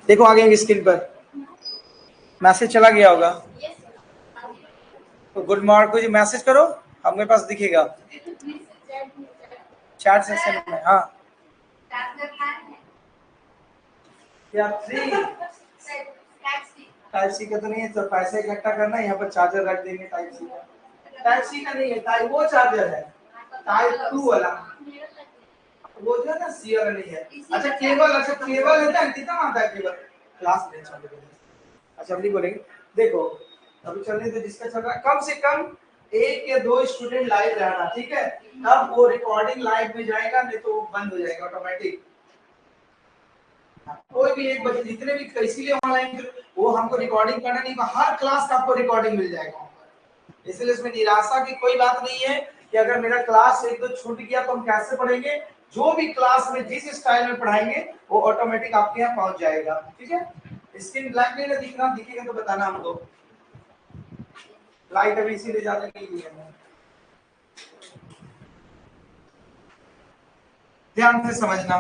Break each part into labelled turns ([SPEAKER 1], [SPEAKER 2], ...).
[SPEAKER 1] देखो आगे स्क्रीन पर मैसेज चला गया होगा, तो गुड मॉर्निंग को मैसेज करो, हमारे पास दिखेगा चैट सेक्शन में। हाँ क्या फ्री टाइप सी का तो नहीं है, तो पैसे इकट्ठा करना है, यहाँ पर चार्जर रख देंगे टाइप सी का। टाइप सी का नहीं है, टाइप वो चार्जर है टाइप 2 वाला, वो जो है ना सी वाला नहीं है। अच्छा केबल, अच्छा केबल है ना, कितना आता है केबल क्लास में चल रही है। अच्छा अभी बोलेंगे, देखो अभी चलने तो जिसका चल रहा है कम से कम 1 या 2 स्टूडेंट लाइव रहना, ठीक है, तब वो रिकॉर्डिंग लाइव में जाएगा, नहीं तो बंद हो जाएगा ऑटोमेटिक। कोई भी एक बच्चे जितने भी, इसीलिए ऑनलाइन वो हमको रिकॉर्डिंग करना नहीं, हर क्लास का आपको रिकॉर्डिंग मिल जाएगा, इसलिए इसमें निराशा की कोई बात नहीं है कि अगर मेरा क्लास एक दो छूट गया तो हम कैसे पढ़ेंगे, जो भी क्लास में जिस स्टाइल में पढ़ाएंगे वो ऑटोमेटिक आपके यहाँ पहुंच जाएगा, ठीक है। स्क्रीन ब्लैक नहीं ना दिखना, दिखेगा तो बताना हमको, लाइट अभी इसीलिए ज्यादा नहीं है, ध्यान से समझना।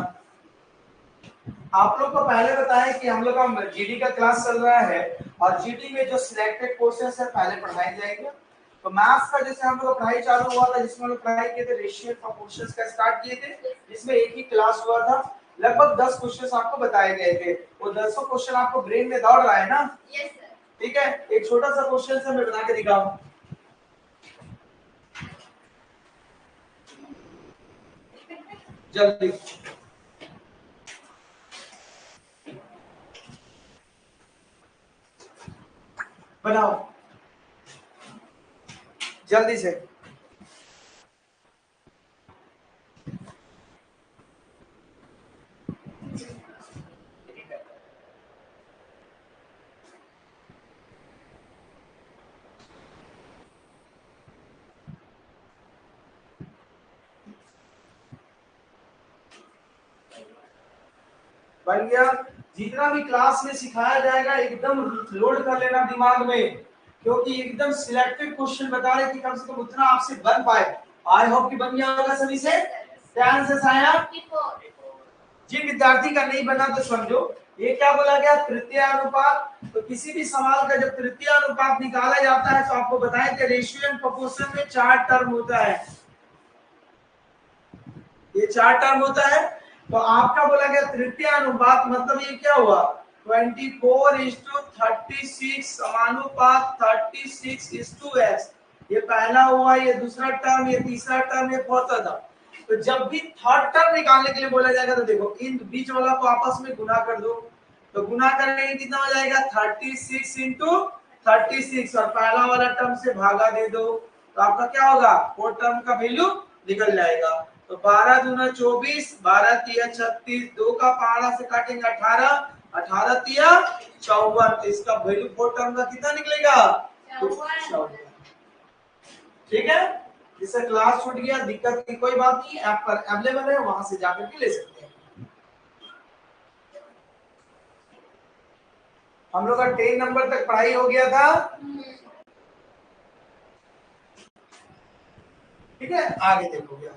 [SPEAKER 1] आप लोग को पहले बताया कि हम लोग का जीडी का क्लास चल रहा है, और जीडी में जो सिलेक्टेड कोर्सेस है पहले पढ़ाए जाएंगे। तो मैथ्स का जैसे हम लोग पढ़ाई चालू हुआ था, जिसमें हम लोग पढ़ाई किए थे रेशियो प्रोपोर्शंस का स्टार्ट किए थे, जिसमें एक ही क्लास हुआ था, लगभग 10 क्वेश्चंस आपको बताए गए थे। वो 10 क्वेश्चन आपको ब्रेन में दौड़ रहा है ना? Yes sir. ठीक है, एक छोटा सा क्वेश्चन से मैं बना के दिखाऊं, जल्दी बनाओ, जल्दी से। बन गया? जितना भी क्लास में सिखाया जाएगा एकदम लोड कर लेना दिमाग में, क्योंकि एकदम सिलेक्टेड क्वेश्चन बता रहे कि कम से कम उतना आपसे बन पाए। आई होप कि बन गया होगा सभी से। ध्यान से आया? जिन विद्यार्थी का नहीं बना तो समझो ये क्या बोला गया, तृतीय अनुपात। तो किसी भी सवाल का जब तृतीय अनुपात निकाला जाता है तो आपको बताएं कि रेशियो एंड प्रोपोर्शन में 4 टर्म होता है, ये 4 टर्म होता है। तो आपका बोला गया तृतीय अनुपात, मतलब ये क्या हुआ, 24:36 समानुपात 36:x। ये पहला हुआ, ये दूसरा टर्म, ये तीसरा टर्म, ये चौथा था। तो जब भी थर्ड टर्म निकालने के लिए बोला जाएगा तो देखो इन बीच वाला को आपस में गुना कर दो, तो गुना करने के कितना हो जाएगा 36 इंटू 36, और पहला वाला टर्म से भागा दे दो, तो आपका क्या होगा, फोर्थ टर्म का वैल्यू निकल जाएगा। तो 12 दूना 24, 12 तिया 36, 2 का पहाड़ा से काटेंगे 18, 18 तिया 54, तो इसका वैल्यू फोर्थ टर्म का कितना निकलेगा, 54। ठीक है, जिससे क्लास छूट गया दिक्कत की कोई बात नहीं, ऐप पर अवेलेबल है, वहां से जाकर के ले सकते हैं। हम लोग का 10 नंबर तक पढ़ाई हो गया था, ठीक है, आगे देखोगे आज।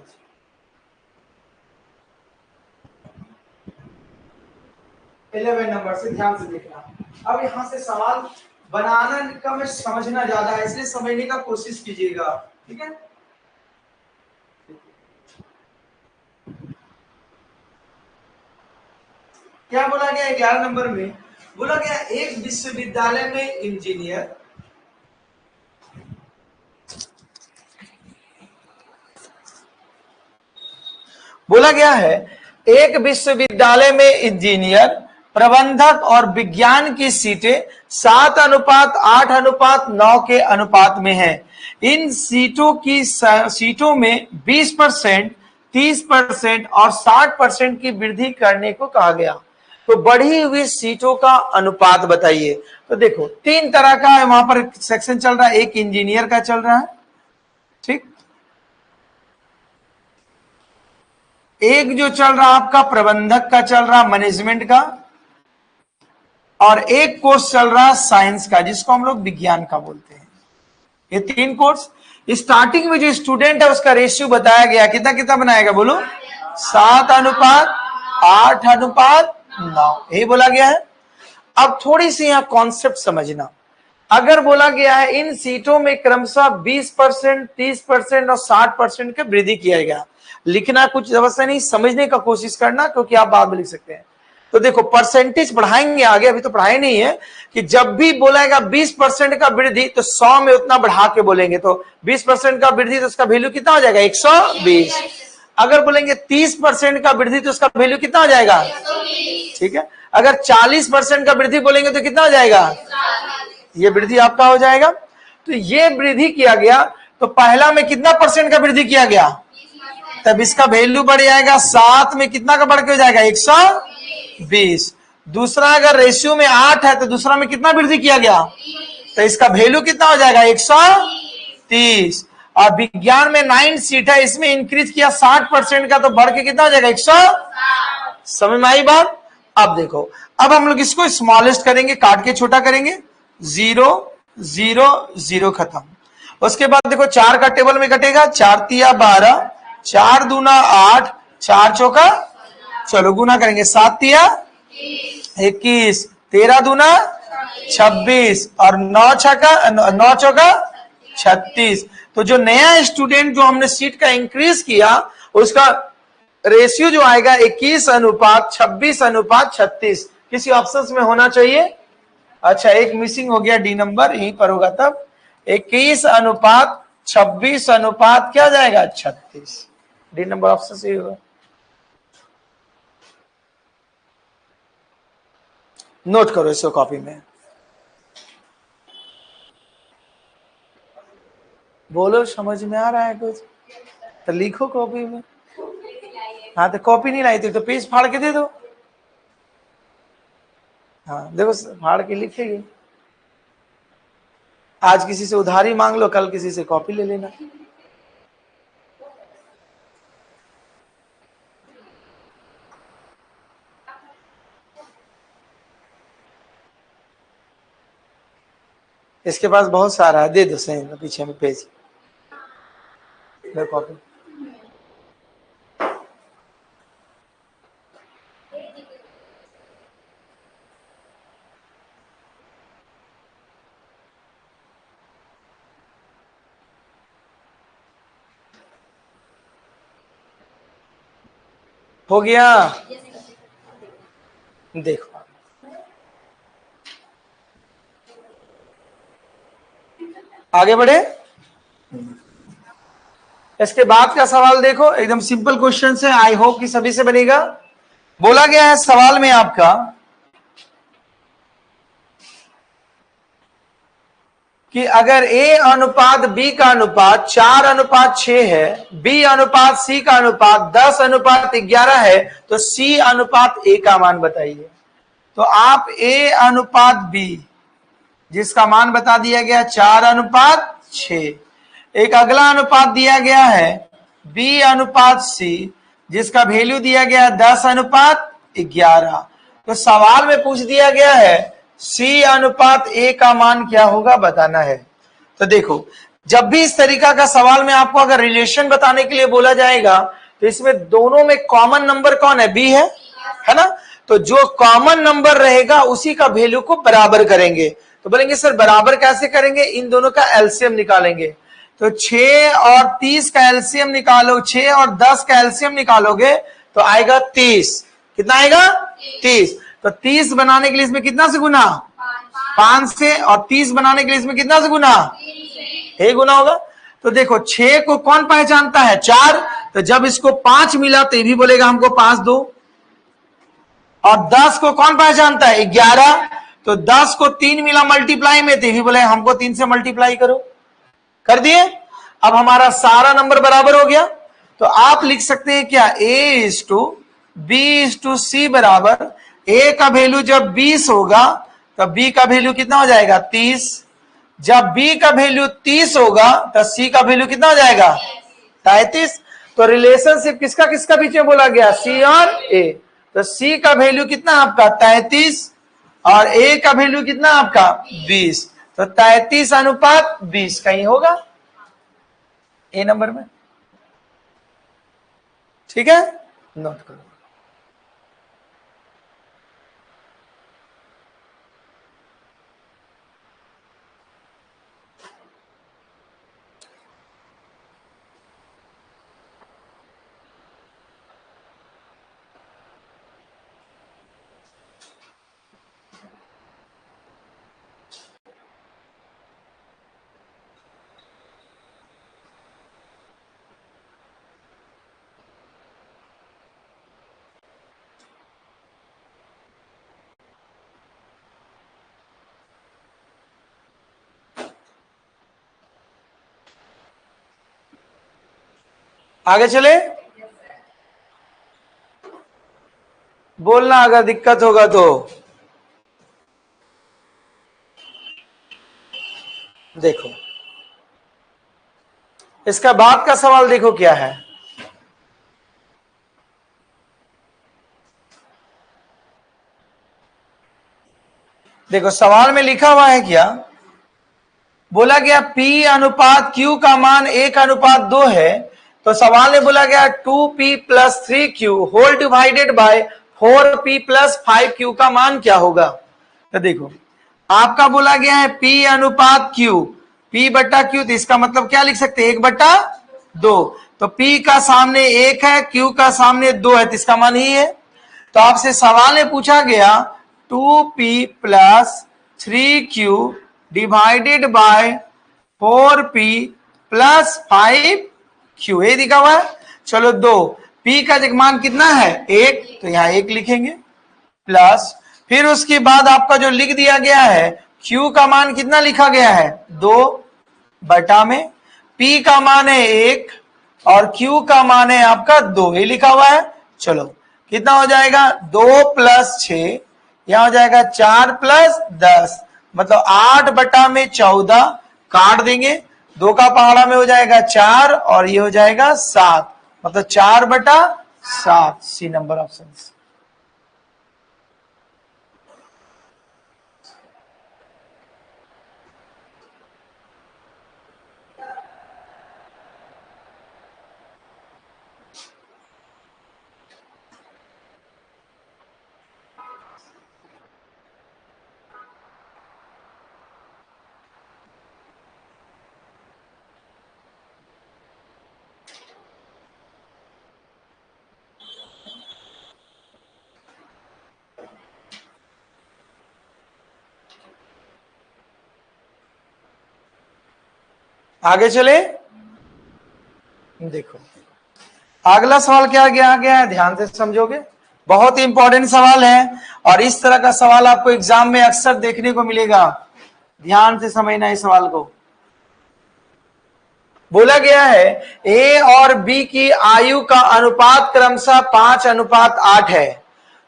[SPEAKER 1] इलेवन नंबर से ध्यान से देखना। अब यहाँ से सवाल बनाना का में समझना ज्यादा है, इसलिए समझने का कोशिश कीजिएगा, ठीक है। क्या बोला गया 11 नंबर में, बोला गया एक विश्वविद्यालय में इंजीनियर बोला गया है एक विश्वविद्यालय में इंजीनियर, प्रबंधक और विज्ञान की सीटें 7:8:9 के अनुपात में है। इन सीटों में 20%, 30% और 60% की वृद्धि करने को कहा गया। तो बढ़ी हुई सीटों का अनुपात बताइए। तो देखो 3 तरह का वहां पर सेक्शन चल रहा है, एक इंजीनियर का चल रहा है, ठीक, एक जो चल रहा आपका प्रबंधक का चल रहा, मैनेजमेंट का, और एक कोर्स चल रहा साइंस का, जिसको हम लोग विज्ञान का बोलते हैं। ये 3 कोर्स। स्टार्टिंग में जो स्टूडेंट है उसका रेशियो बताया गया, कितना कितना बनाएगा बोलो, 7:8:9 यही बोला गया है। अब थोड़ी सी यहां कॉन्सेप्ट समझना। अगर बोला गया है इन सीटों में क्रमशः 20%, 30% और 60% का वृद्धि किया गया, लिखना कुछ अवश्य नहीं, समझने का कोशिश करना, क्योंकि आप बाद में लिख सकते हैं। तो देखो परसेंटेज बढ़ाएंगे आगे, अभी तो पढ़ाई नहीं है, कि जब भी बोलेगा 20% का वृद्धि तो 100 में उतना बढ़ा के बोलेंगे। तो 20% का वृद्धि तो उसका वैल्यू कितना हो जाएगा? 120। अगर बोलेंगे 30% का वृद्धि तो उसका वैल्यू कितना हो जाएगा? ठीक है। अगर 40% का वृद्धि बोलेंगे तो कितना हो जाएगा? ये वृद्धि आपका हो जाएगा। तो ये वृद्धि किया गया, तो पहला में कितना परसेंट का वृद्धि किया गया? तब इसका वैल्यू बढ़ जाएगा, 7 में कितना का बढ़ के हो जाएगा? 120। दूसरा अगर रेशियो में 8 है तो दूसरा में कितना वृद्धि किया गया? तो इसका वैल्यू कितना हो जाएगा? 130। और विज्ञान में 9 सीट है, इसमें इंक्रीज किया 60% का, तो बढ़ के कितना हो जाएगा? 100। समझ में आई बात? अब देखो, अब हम लोग इसको स्मॉलेस्ट करेंगे, काट के छोटा करेंगे। 0 0 0 खत्म। उसके बाद देखो 4 का टेबल में कटेगा, 4 तिया 12, 4 दूना 8, 4 चौका, चलो गुना करेंगे, 7 तिया 21, 13 दूना 26 और 9 चौका 36। तो जो नया स्टूडेंट जो हमने सीट का इंक्रीज किया, उसका रेशियो जो आएगा 21:26:36। किसी ऑप्शंस में होना चाहिए। अच्छा, एक मिसिंग हो गया, डी नंबर यहीं पर होगा, तब 21:26 क्या जाएगा? 36। डी नंबर ऑप्शन से होगा। नोट करो इसको कॉपी में। बोलो समझ में आ रहा है कुछ? तो लिखो कॉपी में। हाँ, तो कॉपी नहीं लाई थी तो पेज फाड़ के दे दो। हाँ देखो, फाड़ के लिखेगी। आज किसी से उधारी मांग लो, कल किसी से कॉपी ले लेना। इसके पास बहुत सारा है, दे दो सही में, पीछे में पेज कॉपी। हो गया? देखो आगे बढ़े। इसके बाद का सवाल देखो, एकदम सिंपल क्वेश्चन है, आई होप कि सभी से बनेगा। बोला गया है सवाल में आपका कि अगर A अनुपात B का अनुपात 4:6 है, B अनुपात C का अनुपात 10:11 है, तो C अनुपात A का मान बताइए। तो आप A अनुपात B जिसका मान बता दिया गया 4:6, एक अगला अनुपात दिया गया है B अनुपात C जिसका वैल्यू दिया गया 10:11। तो सवाल में पूछ दिया गया है C अनुपात A का मान क्या होगा, बताना है। तो देखो, जब भी इस तरीका का सवाल में आपको अगर रिलेशन बताने के लिए बोला जाएगा, तो इसमें दोनों में कॉमन नंबर कौन है? B है ना। तो जो कॉमन नंबर रहेगा उसी का वैल्यू को बराबर करेंगे। तो बोलेंगे सर बराबर कैसे करेंगे? इन दोनों का एलसीएम निकालेंगे। तो 6 और 30 का एलसीएम निकालो, 6 और 10 का एलसीएम निकालोगे तो आएगा 30। कितना आएगा? 30। तो 30 बनाने के लिए इसमें कितना से गुना? 5 से। और 30 बनाने के लिए इसमें कितना से गुना? 1 गुना होगा। तो देखो 6 को कौन पहचानता है? 4। तो जब इसको 5 मिला तो ये भी बोलेगा हमको 5 दो। और 10 को कौन पहचानता है? 11। तो 10 को 3 मिला मल्टीप्लाई में, तो ये भी बोले हमको 3 से मल्टीप्लाई करो। कर दिए। अब हमारा सारा नंबर बराबर हो गया। तो आप लिख सकते हैं क्या? A:B:C बराबर A का वैल्यू जब 20 होगा तब B का वैल्यू कितना हो जाएगा? 30। जब B का वैल्यू 30 होगा तो C का वैल्यू कितना हो जाएगा? 33। तो रिलेशनशिप किसका किसका बीच में बोला गया? C और A। तो C का वैल्यू कितना आपका? 33 और A का वैल्यू कितना आपका? 20। तो 33:20 कहीं होगा ए नंबर में। ठीक है, नोट करो। आगे चले, बोलना अगर दिक्कत होगा तो। देखो इसका बाद का सवाल देखो क्या है। देखो सवाल में लिखा हुआ है क्या, बोला गया P अनुपात Q का मान 1:2 है। तो सवाल में बोला गया 2P + 3Q whole divided by 4P + 5Q का मान क्या होगा। तो देखो आपका बोला गया है P अनुपात Q, P/Q, तो इसका मतलब क्या लिख सकते हैं 1/2। तो P का सामने 1 है, Q का सामने 2 है, तो इसका मान ही है। तो आपसे सवाल में पूछा गया 2P + 3Q divided by 4P + 5Q, ये दिखा हुआ है। चलो 2, P का मान कितना है 1, तो यहां 1 लिखेंगे, प्लस फिर उसके बाद आपका जो लिख दिया गया है Q का मान कितना लिखा गया है 2 बटा में P का मान है 1 और Q का मान है आपका 2, ये लिखा हुआ है। चलो कितना हो जाएगा 2 + 6, यहां हो जाएगा 4 + 10, मतलब 8/14 काट देंगे, 2 का पहाड़ा में हो जाएगा 4 और ये हो जाएगा 7, मतलब 4/7, सी नंबर ऑप्शन। आगे चले, देखो अगला सवाल क्या गया है, ध्यान से समझोगे, बहुत ही इंपॉर्टेंट सवाल है और इस तरह का सवाल आपको एग्जाम में अक्सर देखने को मिलेगा। ध्यान से समझना इस सवाल को। बोला गया है A और B की आयु का अनुपात क्रमशः 5:8 है।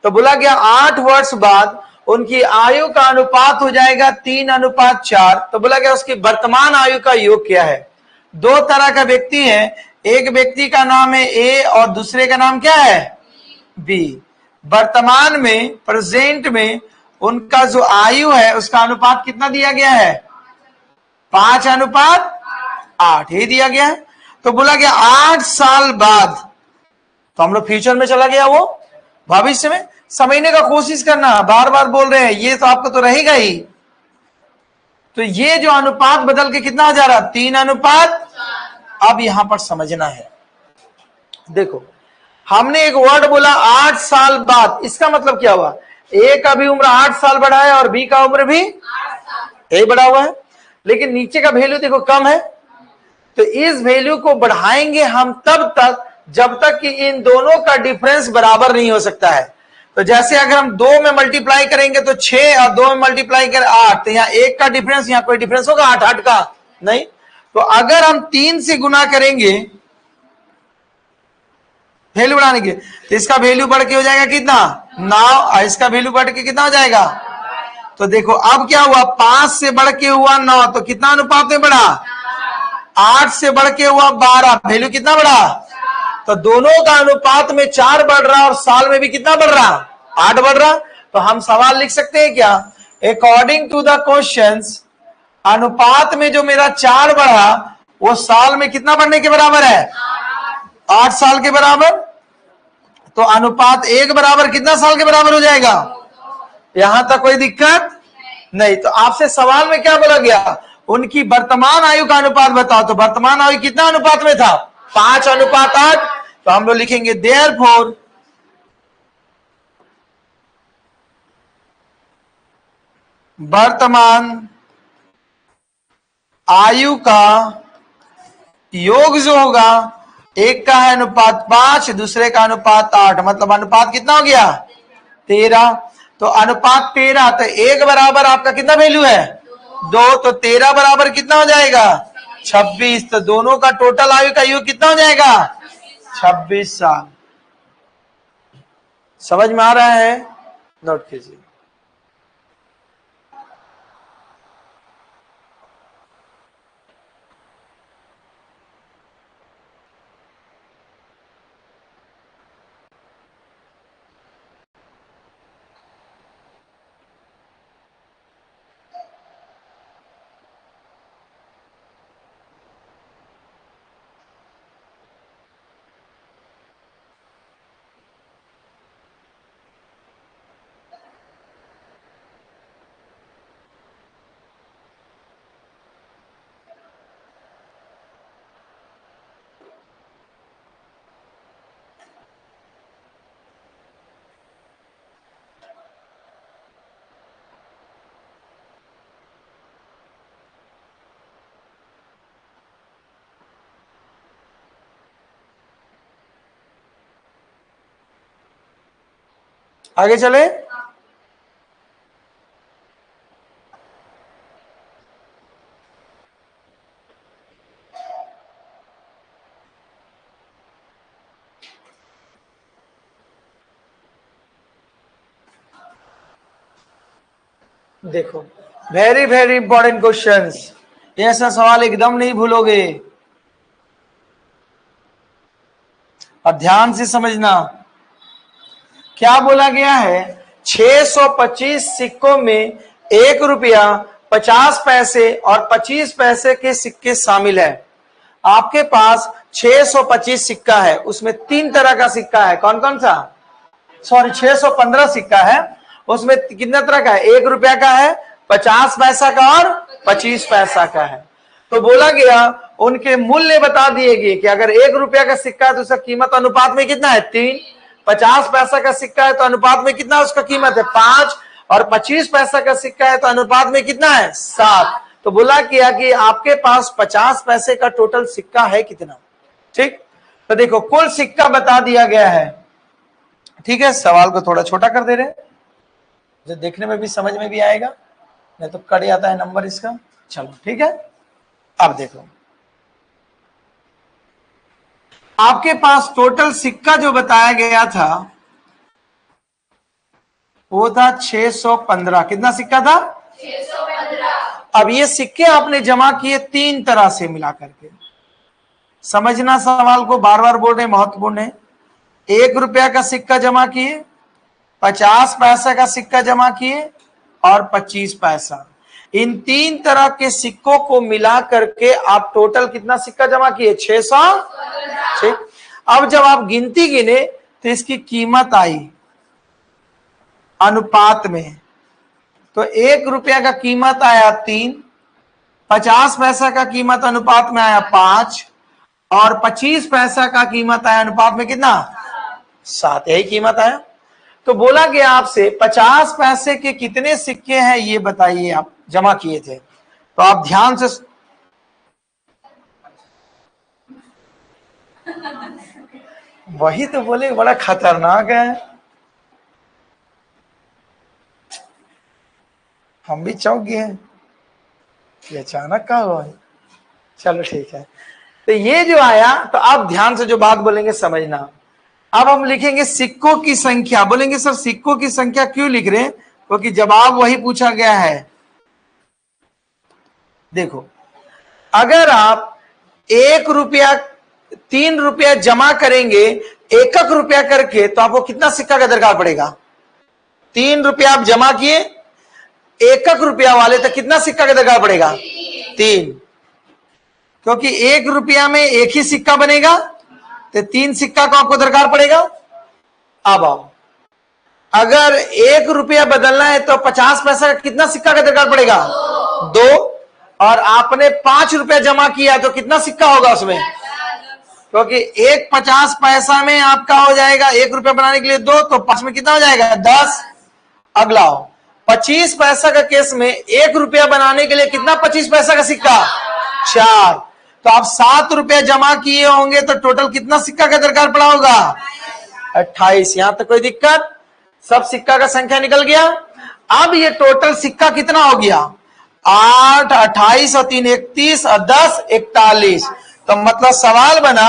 [SPEAKER 1] तो बोला गया 8 वर्ष बाद उनकी आयु का अनुपात हो जाएगा 3:4। तो बोला गया उसकी वर्तमान आयु का योग क्या है। 2 तरह का व्यक्ति है, एक व्यक्ति का नाम है A और दूसरे का नाम क्या है B। वर्तमान में, प्रेजेंट में उनका जो आयु है उसका अनुपात कितना दिया गया है 5:8, ये दिया गया है। तो बोला गया 8 साल बाद, तो हम लोग फ्यूचर में चला गया, वो भविष्य में समझने का कोशिश करना, बार बार बोल रहे हैं ये तो आपको तो रहेगा ही। तो ये जो अनुपात बदल के कितना हो जा रहा 3:4। अब यहां पर समझना है, देखो हमने एक वर्ड बोला 8 साल बाद, इसका मतलब क्या हुआ A का भी उम्र 8 साल बढ़ा है और B का उम्र भी 8 बढ़ा हुआ है, लेकिन नीचे का वैल्यू देखो कम है। तो इस वैल्यू को बढ़ाएंगे हम तब तक जब तक कि इन दोनों का डिफरेंस बराबर नहीं हो सकता है। तो जैसे अगर हम 2 में मल्टीप्लाई करेंगे तो 6 और 2 में मल्टीप्लाई करें 8, तो यहाँ 1 का डिफरेंस, यहाँ कोई डिफरेंस होगा 8 का नहीं। तो अगर हम 3 से गुना करेंगे वैल्यू बढ़ाने के, तो इसका वैल्यू बढ़ के हो जाएगा कितना 9 और इसका वैल्यू बढ़ के कितना हो जाएगा। तो देखो अब क्या हुआ 5 से बढ़ के हुआ 9, तो कितना अनुपात में बढ़ा 8 से बढ़ के हुआ 12, वैल्यू कितना बढ़ा। तो दोनों का अनुपात में 4 बढ़ रहा और साल में भी कितना बढ़ रहा 8 बढ़ रहा। तो हम सवाल लिख सकते हैं क्या, अकॉर्डिंग टू द क्वेश्चंस अनुपात में जो मेरा 4 बढ़ा वो साल में कितना बढ़ने के बराबर है 8 साल के बराबर। तो अनुपात 1 बराबर कितना साल के बराबर हो जाएगा, यहां तक कोई दिक्कत नहीं। तो आपसे सवाल में क्या बोला गया, उनकी वर्तमान आयु का अनुपात बताओ। तो वर्तमान आयु कितना अनुपात में था 5:8। तो हम लोग लिखेंगे देयरफॉर वर्तमान आयु का योग जो होगा, एक का है अनुपात 5, दूसरे का अनुपात 8, मतलब अनुपात कितना हो गया 13। तो अनुपात 13, तो 1 बराबर आपका कितना वैल्यू है 2, तो 13 बराबर कितना हो जाएगा 26। तो दोनों का टोटल आयु का योग कितना हो जाएगा 26 साल। समझ में आ रहा है? नोट कीजिए। आगे चले। देखो, वेरी वेरी इंपॉर्टेंट क्वेश्चंस। ऐसा सवाल एकदम नहीं भूलोगे और ध्यान से समझना। क्या बोला गया है? 625 सिक्कों में 1 रुपया, 50 पैसे और 25 पैसे के सिक्के शामिल है। आपके पास 625 सिक्का है, उसमें 3 तरह का सिक्का है। कौन कौन सा? सॉरी, 615 सिक्का है, उसमें कितना तरह का है? 1 रुपया का है, 50 पैसा का और 25 पैसा का है। तो बोला गया उनके मूल्य बता दिए गए कि अगर 1 रुपया का सिक्का है तो उसका कीमत अनुपात में कितना है? 3। 50 पैसा का सिक्का है तो अनुपात में कितना उसका कीमत है? 5। और 25 पैसा का सिक्का है तो अनुपात में कितना है? 7। तो बोला किया कि आपके पास 50 पैसे का टोटल सिक्का है कितना। ठीक, तो देखो कुल सिक्का बता दिया गया है। ठीक है, सवाल को थोड़ा छोटा कर दे रहे हैं जो देखने में भी समझ में भी आएगा, नहीं तो कट जाता है नंबर इसका। चलो ठीक है, अब देखो आपके पास टोटल सिक्का जो बताया गया था वो था 615। कितना सिक्का था? 615। अब ये सिक्के आपने जमा किए 3 तरह से मिला करके। समझना, सवाल को बार बार बोल रहे, महत्वपूर्ण है। 1 रुपया का सिक्का जमा किए, 50 पैसा का सिक्का जमा किए और 25 पैसा। इन 3 तरह के सिक्कों को मिला करके आप टोटल कितना सिक्का जमा किए? 600। ठीक, अब जब आप गिनती गिने तो इसकी कीमत आई अनुपात में। तो 1 रुपया का कीमत आया 3, 50 पैसा का कीमत अनुपात में आया 5 और 25 पैसा का कीमत आया अनुपात में कितना? 7। यही कीमत आया। तो बोला गया आपसे 50 पैसे के कितने सिक्के हैं ये बताइए, आप जमा किए थे। तो आप ध्यान से वही तो बोले बड़ा खतरनाक है, हम भी चौंक गए हैं ये अचानक का हुआ है। चलो ठीक है, तो ये जो आया, तो आप ध्यान से जो बात बोलेंगे समझना। अब हम लिखेंगे सिक्कों की संख्या। बोलेंगे सर सिक्कों की संख्या क्यों लिख रहे हैं? क्योंकि जवाब वही पूछा गया है। देखो, अगर आप 1 रुपया 3 रुपया जमा करेंगे 1 रुपया करके तो आपको कितना सिक्का का दरकार पड़ेगा? 3 रुपया आप जमा किए, 1 रुपया वाले तो कितना सिक्का का दरकार पड़ेगा? 3, क्योंकि 1 रुपया में 1 ही सिक्का बनेगा तो 3 सिक्का को आपको दरकार पड़ेगा। अब आओ, अगर 1 रुपया बदलना है तो 50 पैसा का कितना सिक्का का दरकार पड़ेगा? 2। और आपने 5 रुपया जमा किया तो कितना सिक्का होगा उसमें? क्योंकि 1 50 पैसा में आपका हो जाएगा 1 रुपया बनाने के लिए 2, तो 5 में कितना हो जाएगा? 10। अगला हो 25 पैसा का केस में 1 रुपया बनाने के लिए कितना 25 पैसा का सिक्का? 4। तो आप 7 रुपया जमा किए होंगे तो टोटल कितना सिक्का का दरकार पड़ा होगा? 28। यहां तक कोई दिक्कत? सब सिक्का का संख्या निकल गया। अब ये टोटल सिक्का कितना हो गया? 8, 28 और 3 31 और 10 41। तो मतलब सवाल बना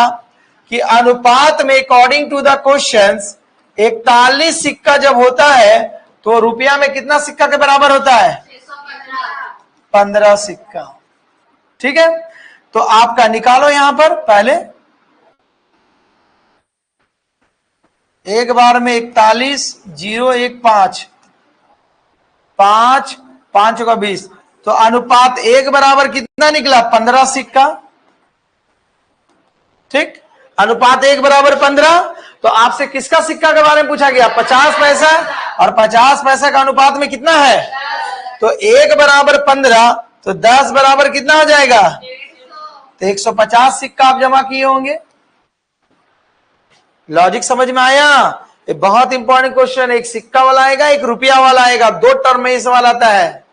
[SPEAKER 1] कि अनुपात में अकॉर्डिंग टू द क्वेश्चंस 41 सिक्का जब होता है तो रुपया में कितना सिक्का के बराबर होता है? 15 सिक्का। ठीक है, तो आपका निकालो यहां पर पहले, एक बार में 41, 0, 1, 5, 5, 5 का 20, तो अनुपात 1 बराबर कितना निकला? 15 सिक्का। ठीक, अनुपात 1 बराबर 15। तो आपसे किसका सिक्का के बारे में पूछा गया? 50 पैसा, और 50 पैसा का अनुपात में कितना है? तो 1 बराबर 15, तो 10 बराबर कितना हो जाएगा? तो 150 सिक्का आप जमा किए होंगे। लॉजिक समझ में आया? ये बहुत इंपॉर्टेंट क्वेश्चन है। एक सिक्का वाला आएगा, एक रुपया वाला आएगा, 2 टर्म में ये सवाल आता है।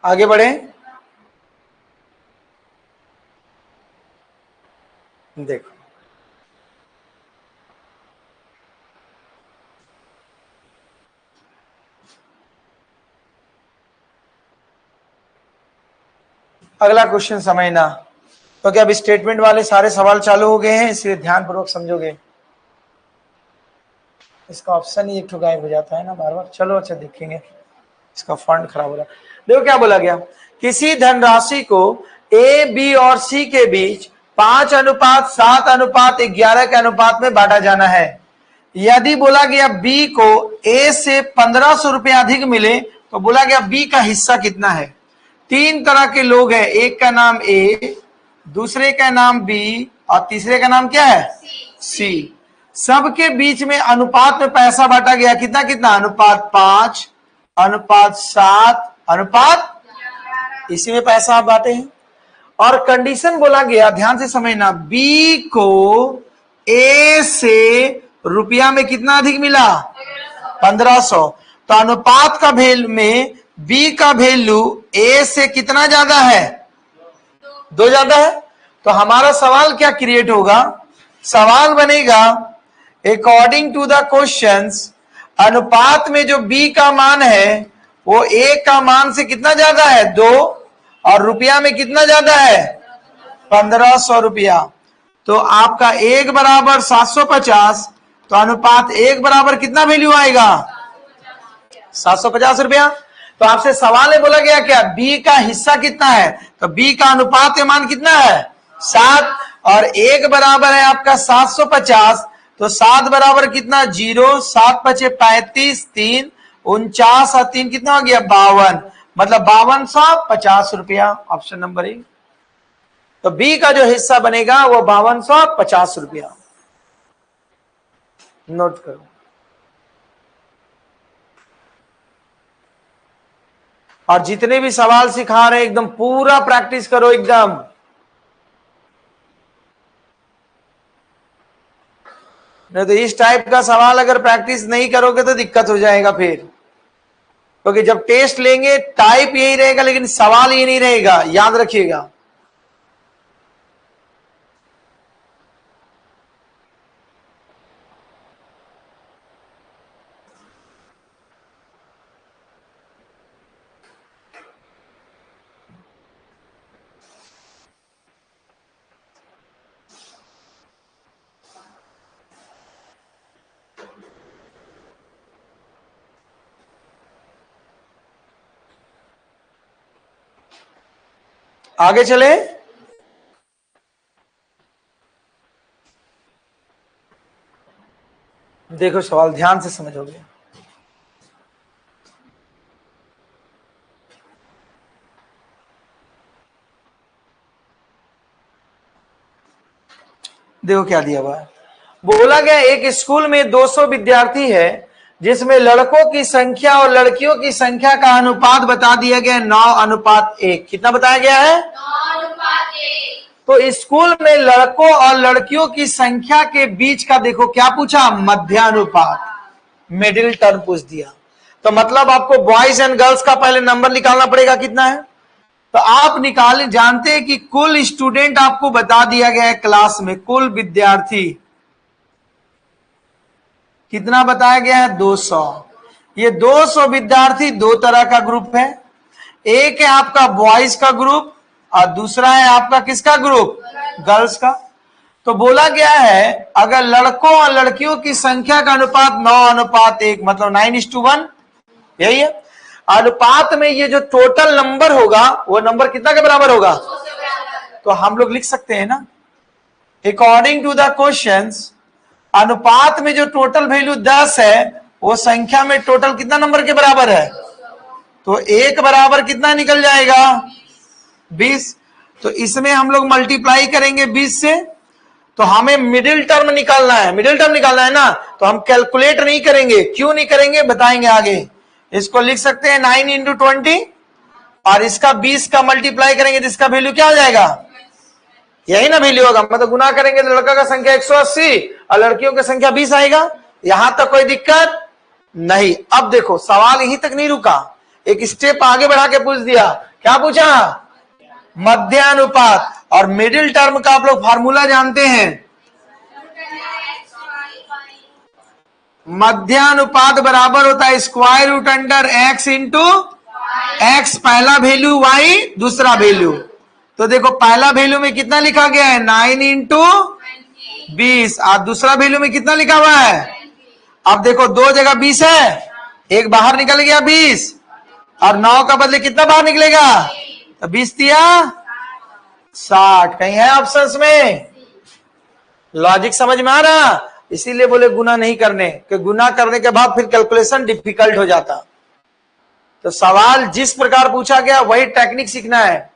[SPEAKER 1] आगे बढ़े, देखो अगला क्वेश्चन समझना। तो क्या अब स्टेटमेंट वाले सारे सवाल चालू हो गए हैं, इसलिए ध्यानपूर्वक समझोगे। इसका ऑप्शन ही एक ठो गायब हो जाता है ना बार बार। चलो अच्छा देखेंगे, इसका फंड खराब हो रहा है। देखो क्या बोला गया, किसी धनराशि को ए, बी और सी के बीच 5:7:11 के अनुपात में बांटा जाना है। यदि बोला गया बी को ए से 1500 रुपए अधिक मिले तो बोला गया बी का हिस्सा कितना है। 3 तरह के लोग हैं, एक का नाम ए, दूसरे का नाम बी और तीसरे का नाम क्या है? सी। सबके बीच में अनुपात में पैसा बांटा गया, कितना कितना? अनुपात 5, अनुपात 7, अनुपात, इसी में पैसा आप बांटे हैं। और कंडीशन बोला गया, ध्यान से समझना, बी को ए से रुपया में कितना अधिक मिला? 1500। तो अनुपात का वैल्यू में बी का वैल्यू ए से कितना ज्यादा है? 2 ज्यादा है। तो हमारा सवाल क्या क्रिएट होगा? सवाल बनेगा अकॉर्डिंग टू द क्वेश्चंस अनुपात में जो बी का मान है वो ए का मान से कितना ज्यादा है? 2, और रुपया में कितना ज्यादा है? 1500 रुपया। तो आपका 1 बराबर 750, तो अनुपात 1 बराबर कितना वैल्यू आएगा? 750 रुपया। तो आपसे सवाल है, बोला गया क्या बी का हिस्सा कितना है? तो बी का अनुपात का मान कितना है? 7, और 1 बराबर है आपका 750, तो 7 बराबर कितना? 0, 7 पचे 35, 3 49 और 3 कितना हो गया? 52, मतलब 5250 रुपया। Option number A. तो बी का जो हिस्सा बनेगा वो 5250 रुपया। नोट करो। और जितने भी सवाल सिखा रहे हैं एकदम पूरा प्रैक्टिस करो एकदम। नहीं तो इस टाइप का सवाल अगर प्रैक्टिस नहीं करोगे तो दिक्कत हो जाएगा फिर, क्योंकि जब टेस्ट लेंगे टाइप यही रहेगा लेकिन सवाल ये नहीं रहेगा, याद रखिएगा। आगे चले। देखो सवाल ध्यान से समझोगे। देखो क्या दिया हुआ है। बोला गया एक स्कूल में 200 विद्यार्थी है जिसमें लड़कों की संख्या और लड़कियों की संख्या का अनुपात बता दिया गया 9:1। कितना बताया गया है? 9:1। तो स्कूल में लड़कों और लड़कियों की संख्या के बीच का देखो क्या पूछा, मध्यानुपात, मिडिल टर्म पूछ दिया। तो मतलब आपको बॉयज एंड गर्ल्स का पहले नंबर निकालना पड़ेगा, कितना है। तो आप निकाले, जानते हैं कि कुल स्टूडेंट आपको बता दिया गया है क्लास में, कुल विद्यार्थी कितना बताया गया है, 200। ये 200 विद्यार्थी दो तरह का ग्रुप है, एक है आपका बॉयज का ग्रुप और दूसरा है आपका किसका ग्रुप, गर्ल्स का। तो बोला गया है अगर लड़कों और लड़कियों की संख्या का अनुपात 9:1 मतलब 9:1, यही है। अनुपात में ये जो टोटल नंबर होगा वो नंबर कितना के बराबर होगा, तो हम लोग लिख सकते हैं ना, अकॉर्डिंग टू द क्वेश्चंस अनुपात में जो टोटल वैल्यू 10 है वो संख्या में टोटल कितना नंबर के बराबर है, तो एक बराबर कितना निकल जाएगा, 20। तो इसमें हम लोग मल्टीप्लाई करेंगे 20 से, तो हमें मिडिल टर्म निकालना है, मिडिल टर्म निकालना है ना, तो हम कैलकुलेट नहीं करेंगे। क्यों नहीं करेंगे बताएंगे आगे। इसको लिख सकते हैं 9 × 20 और इसका 20 का मल्टीप्लाई करेंगे तो इसका वैल्यू क्या हो जाएगा, यही ना वैल्यू होगा। मतलब गुना करेंगे तो लड़का का संख्या 180 और लड़कियों की संख्या 20 आएगा। यहां तक कोई दिक्कत नहीं। अब देखो सवाल यहीं तक नहीं रुका, एक स्टेप आगे बढ़ा के पूछ दिया। क्या पूछा, मध्यानुपात। और मिडिल टर्म का आप लोग फार्मूला जानते हैं, मध्यानुपात बराबर होता है square root under x into x, पहला वैल्यू y दूसरा वैल्यू। तो देखो पहला वैल्यू में कितना लिखा गया है, 9 × 20 और दूसरा वैल्यू में कितना लिखा हुआ है। अब देखो दो जगह 20 है, एक बाहर निकल गया 20 और 9 का बदले कितना बाहर निकलेगा, तो 20 दिया 60। कहीं है ऑप्शंस में, लॉजिक समझ में आ रहा। इसीलिए बोले गुना नहीं करने, कि गुना करने के बाद फिर कैलकुलेशन डिफिकल्ट हो जाता। तो सवाल जिस प्रकार पूछा गया वही टेक्निक सीखना है।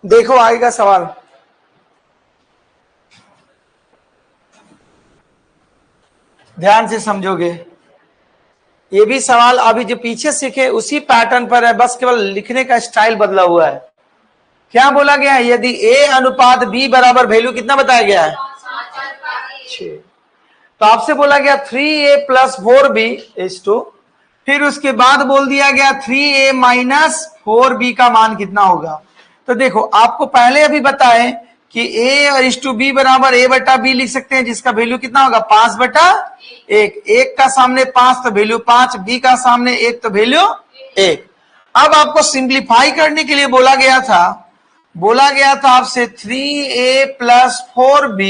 [SPEAKER 1] देखो आएगा सवाल, ध्यान से समझोगे। ये भी सवाल अभी जो पीछे सीखे उसी पैटर्न पर है, बस केवल लिखने का स्टाइल बदला हुआ है। क्या बोला गया है, यदि a अनुपात b बराबर वैल्यू कितना बताया गया है, 6। तो आपसे बोला गया 3a + 4b = फिर उसके बाद बोल दिया गया 3a - 4b का मान कितना होगा। तो देखो आपको पहले अभी बताए कि a और b बराबर a/b लिख सकते हैं, जिसका वैल्यू कितना होगा 5/1। 1 का सामने 5 तो वैल्यू 5, b का सामने 1 तो वैल्यू 1। अब आपको सिंप्लीफाई करने के लिए बोला गया था आपसे 3a प्लस 4b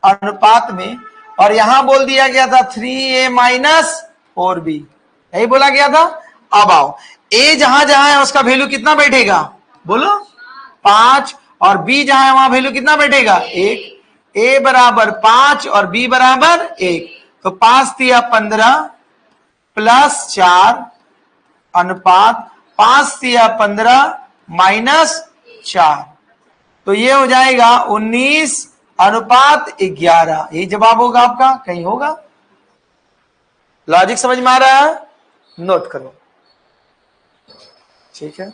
[SPEAKER 1] अनुपात में, और यहां बोल दिया गया था 3a माइनस 4b, यही बोला गया था। अब आओ, a जहां जहां है उसका वैल्यू कितना बैठेगा, बोलो 5, और b जहां है वहां वैल्यू कितना बैठेगा 1। a बराबर 5 और b बराबर 1, तो 5 दिया 15 प्लस 4 अनुपात 5 दिया 15 माइनस 4, तो ये हो जाएगा 19 अनुपात 11। यही जवाब होगा आपका, कहीं होगा। लॉजिक समझ में आ रहा है, नोट करो, ठीक है।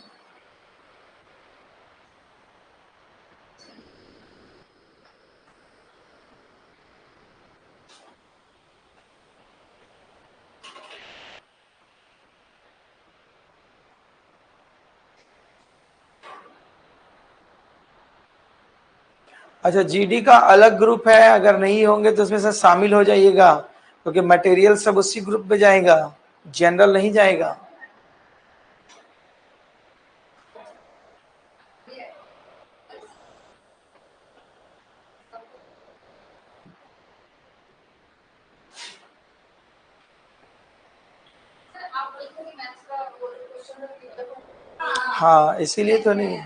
[SPEAKER 1] अच्छा, जीडी का अलग ग्रुप है, अगर नहीं होंगे तो उसमें से शामिल हो जाइएगा, क्योंकि मटेरियल सब उसी ग्रुप में जाएगा, जनरल नहीं जाएगा। हाँ, इसीलिए तो नहीं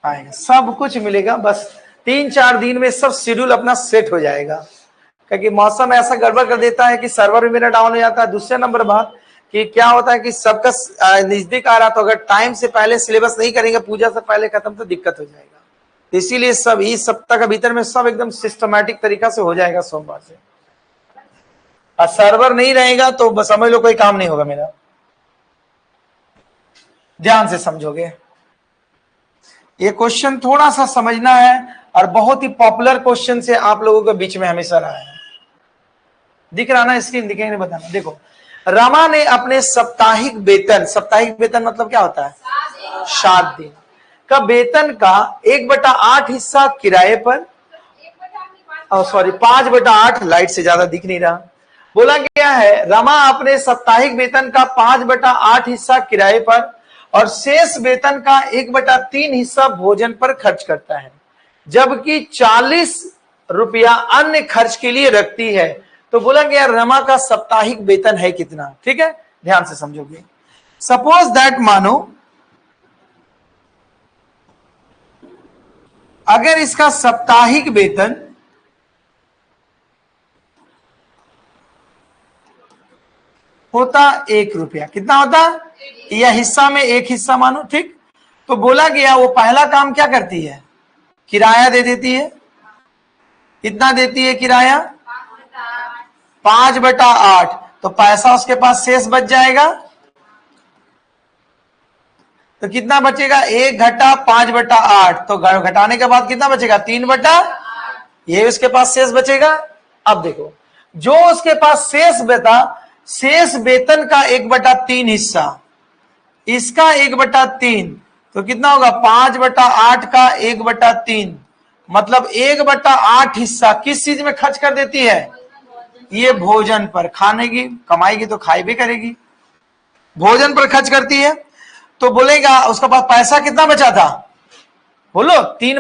[SPEAKER 1] आएगा, सब कुछ मिलेगा, बस 3-4 दिन में सब शेड्यूल अपना सेट हो जाएगा, क्योंकि मौसम ऐसा गड़बड़ कर देता है कि सर्वर भी मेरा डाउन हो जाता है। दूसरे नंबर बात कि क्या होता है कि सबका नजदीक आ रहा, तो अगर टाइम से पहले सिलेबस नहीं करेंगे, पूजा से पहले खत्म, तो दिक्कत हो जाएगा। इसीलिए सब इस सप्ताह के भीतर में सब एकदम सिस्टमैटिक तरीका से हो जाएगा सोमवार से। और सर्वर नहीं रहेगा तो समझ लो कोई काम नहीं होगा मेरा। ध्यान से समझोगे, ये क्वेश्चन थोड़ा सा समझना है, और बहुत ही पॉपुलर क्वेश्चन से आप लोगों के बीच में हमेशा रहा है। दिख रहा ना स्क्रीन, दिखेंगे बताना। देखो, रमा ने अपने साप्ताहिक वेतन मतलब क्या होता है, 7 दिन का वेतन का 1/8 हिस्सा किराए पर, सॉरी 5/8, लाइट से ज्यादा दिख नहीं रहा, बोला गया है रमा अपने साप्ताहिक वेतन का 5/8 हिस्सा किराए पर और शेष वेतन का 1/3 हिस्सा भोजन पर खर्च करता है, जबकि 40 रुपया अन्य खर्च के लिए रखती है। तो बोला गया रमा का साप्ताहिक वेतन है कितना, ठीक है, ध्यान से समझोगे। सपोज दैट, मानो अगर इसका साप्ताहिक वेतन होता 1 रुपया, कितना होता, यह हिस्सा में 1 हिस्सा मानो, ठीक। तो बोला गया वो पहला काम क्या करती है, किराया दे देती है। कितना देती है किराया, 5/8, तो पैसा उसके पास शेष बच जाएगा, तो कितना बचेगा, 1 घटा 5/8, तो घटाने के बाद कितना बचेगा, 3/, ये उसके पास शेष बचेगा। अब देखो, जो उसके पास शेष बचा, शेष वेतन का 1/3 हिस्सा, इसका 1/3, तो कितना होगा, 5/8 का 1/3, मतलब 1/8 हिस्सा किस चीज में खर्च कर देती है, ये भोजन पर, खाने की कमाएगी तो खाई भी करेगी, भोजन पर खर्च करती है। तो बोलेगा उसका पास पैसा कितना बचा था, बोलो 3/,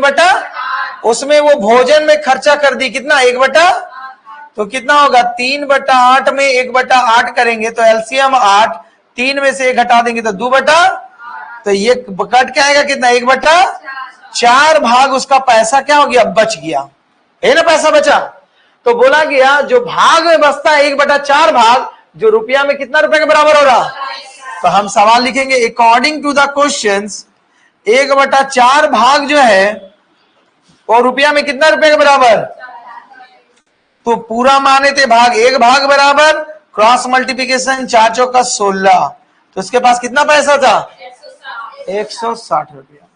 [SPEAKER 1] उसमें वो भोजन में खर्चा कर दी कितना, 1/, तो कितना होगा, 3/8 में 1/8 करेंगे तो एलसीएम 8, 3 में से 1 घटा देंगे तो 2/, तो ये कट के आएगा कितना, 1/4 भाग उसका पैसा क्या हो गया, बच गया, है ना, पैसा बचा। तो बोला गया जो भाग में बचता है 1/4 भाग, जो रुपया में कितना रुपए के बराबर हो रहा, तो हम सवाल लिखेंगे अकॉर्डिंग टू द क्वेश्चंस 1/4 भाग जो है वो रुपया में कितना रुपए के बराबर, तो पूरा माने थे भाग 1 भाग बराबर क्रॉस मल्टीप्लिकेशन 4 चौका 16, तो उसके पास कितना पैसा था, 160 रुपया।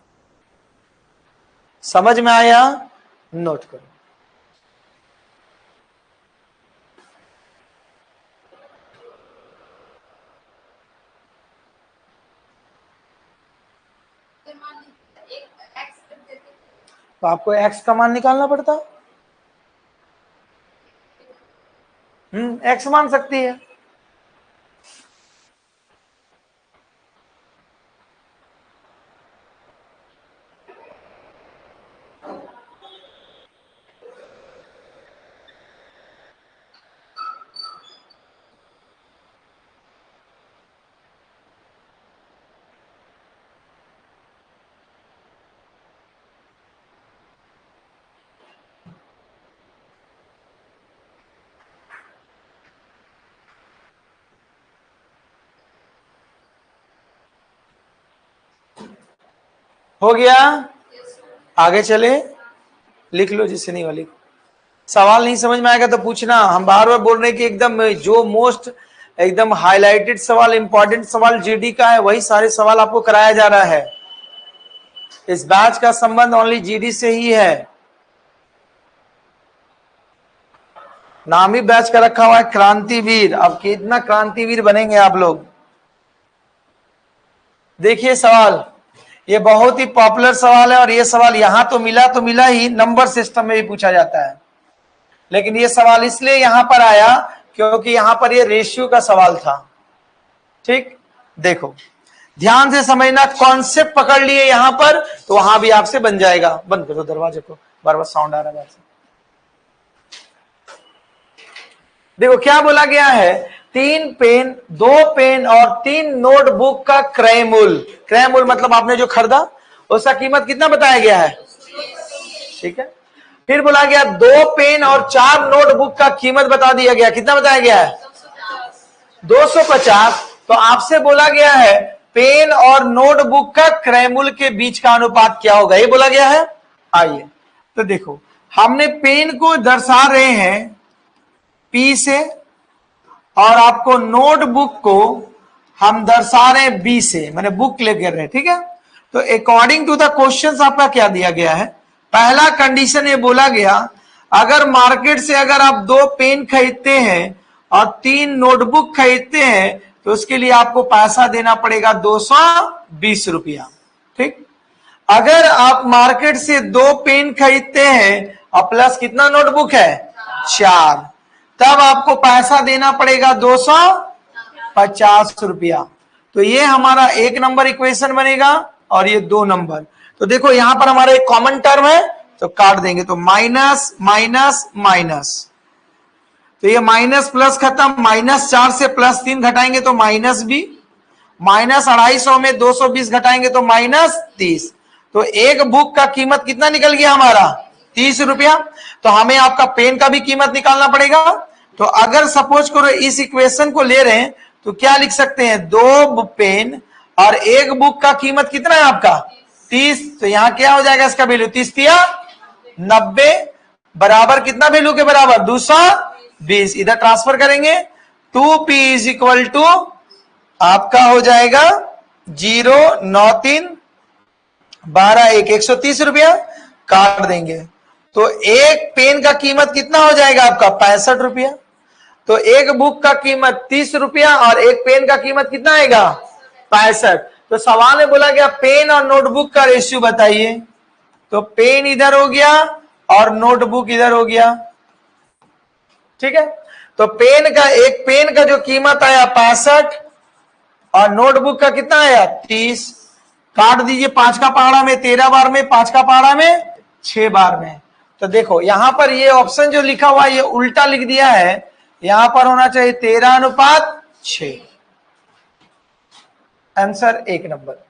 [SPEAKER 1] समझ में आया, नोट करो। तो आपको एक्स का मान निकालना पड़ता, x मान सकती है। हो गया, आगे चले, लिख लो जिससे नहीं वाली। सवाल नहीं समझ में आएगा तो पूछना, हम बार बार बोल रहे हैं कि एकदम जो मोस्ट एकदम हाईलाइटेड सवाल, इंपॉर्टेंट सवाल जीडी का है, वही सारे सवाल आपको कराया जा रहा है। इस बैच का संबंध ओनली जीडी से ही है। नाम ही बैच का रखा हुआ है क्रांतिवीर। अब कितना क्रांतिवीर बनेंगे आप लोग। देखिए सवाल, ये बहुत ही पॉपुलर सवाल है और ये सवाल यहां तो मिला ही, नंबर सिस्टम में भी पूछा जाता है। लेकिन ये सवाल इसलिए यहां पर आया क्योंकि यहां पर ये रेशियो का सवाल था। ठीक, देखो ध्यान से समझना, कॉन्सेप्ट पकड़ लिए यहां पर तो वहां भी आपसे बन जाएगा। बंद करो दरवाजे को, बार बार साउंड आ रहा है। देखो क्या बोला गया है, 3 पेन, 2 पेन और 3 नोटबुक का क्रय मूल्य, क्रय मूल्य मतलब आपने जो खरीदा उसका कीमत कितना बताया गया है। ठीक है, फिर बोला गया 2 पेन और 4 नोटबुक का कीमत बता दिया गया, कितना बताया गया है 250। तो आपसे बोला गया है पेन और नोटबुक का क्रय मूल्य के बीच का अनुपात क्या होगा, ये बोला गया है। आइए तो देखो, हमने पेन को दर्शा रहे हैं P से और आपको नोटबुक को हम दर्शा रहे हैं B से, मैंने बुक लेकर रहे हैं। ठीक है, तो अकॉर्डिंग टू द क्वेश्चंस आपका क्या दिया गया है, पहला कंडीशन ये बोला गया, अगर मार्केट से अगर आप 2 पेन खरीदते हैं और 3 नोटबुक खरीदते हैं तो उसके लिए आपको पैसा देना पड़ेगा 220 रुपया। ठीक, अगर आप मार्केट से 2 पेन खरीदते हैं और प्लस कितना नोटबुक है 4, तब आपको पैसा देना पड़ेगा 250 रुपया। तो ये हमारा 1 नंबर इक्वेशन बनेगा और ये 2 नंबर। तो देखो यहां पर हमारा एक कॉमन टर्म है तो काट देंगे, तो माइनस माइनस माइनस, तो ये माइनस प्लस खत्म, -4 से +3 घटाएंगे तो -B, -250 में 220 घटाएंगे तो -30। तो एक बुक का कीमत कितना निकल गया हमारा 30 रुपया। तो हमें आपका पेन का भी कीमत निकालना पड़ेगा। तो अगर सपोज करो इस इक्वेशन को ले रहे हैं तो क्या लिख सकते हैं, 2 पेन और 1 बुक का कीमत कितना है आपका 30। तो यहां क्या हो जाएगा इसका वैल्यू, 30×90 बराबर कितना वैल्यू के बराबर 220। इधर ट्रांसफर करेंगे 2p = आपका हो जाएगा 093 12 1 130 रुपया, काट देंगे तो एक पेन का कीमत कितना हो जाएगा आपका 65 रुपया। तो एक बुक का कीमत 30 रुपया और एक पेन का कीमत कितना आएगा 65। तो सवाल में बोला गया पेन और नोटबुक का रेशियो बताइए, तो पेन इधर हो गया और नोटबुक इधर हो गया। ठीक है, तो एक पेन का जो कीमत आया 65 और नोटबुक का कितना आया 30। काट दीजिए, 5 का पहाड़ा में 13 बार में, 5 का पहाड़ा में 6 बार में। तो देखो यहां पर ये ऑप्शन जो लिखा हुआ है ये उल्टा लिख दिया है, यहां पर होना चाहिए 13:6। Answer 1 number.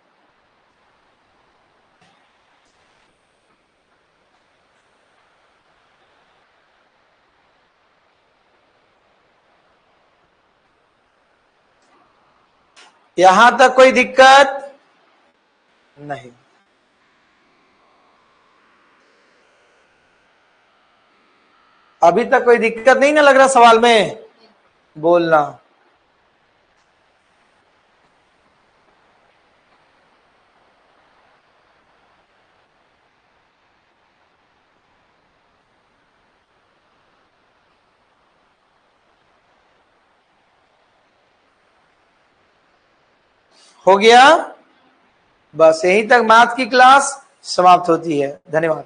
[SPEAKER 1] यहां तक कोई दिक्कत नहीं। अभी तक कोई दिक्कत नहीं ना लग रहा सवाल में, बोलना। हो गया, बस यहीं तक मैथ की क्लास समाप्त होती है। धन्यवाद।